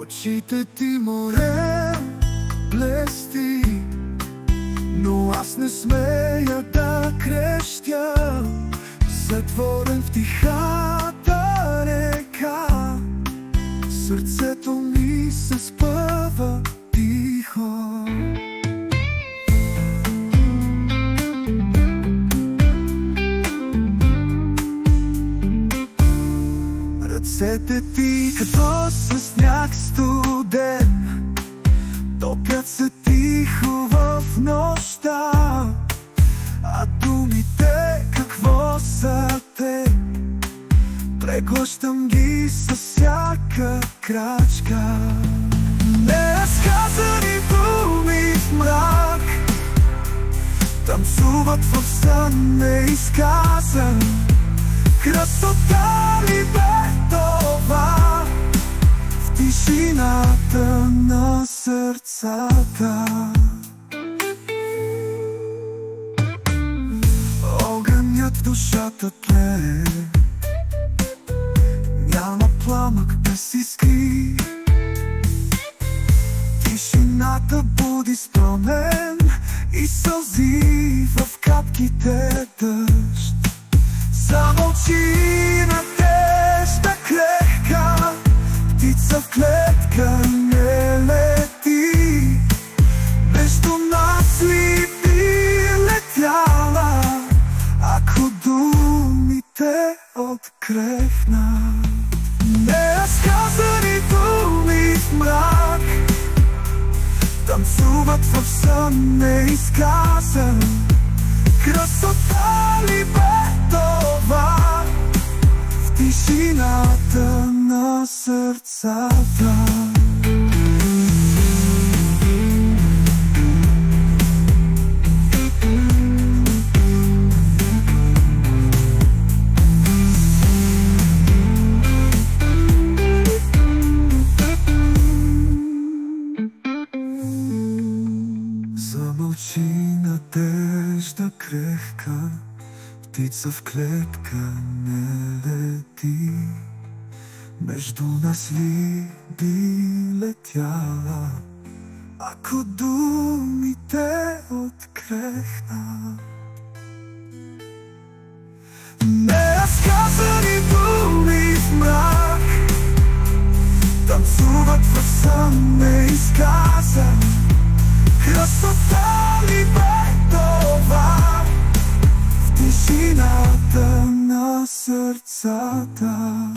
очите ти море блести, но аз не смея да крещя, затворен в тихата река. Сърцето ми се спъва тихо. Ръцете ти като със сняг студен, топят се тихо в нощта, а думите какво са те? Преглъщам ги със всяка крачка. Неразказани думи в мрак танцуват в сън неизказан. Красота ли бе това в тишината на сърцата? Огънят в душата тлее, няма пламък без искри. Тишината буди спомен и сълзи в капките дъжд. Замълчи надежда крехка, птица в клетка не лети. Между нас ли би летяла, ако думите открехнат? Неразказани думи в мрак танцуват в сън неизказан. Красота ли бе това в тишината на сърцата? Замълчи надежда крехка, птица в клетка не лети. Между нас ли би летяла, ако думите открехнат? Неразказани думи в мрак танцуват в сън неизказан. Красота ли бе това в тишината на сърцата?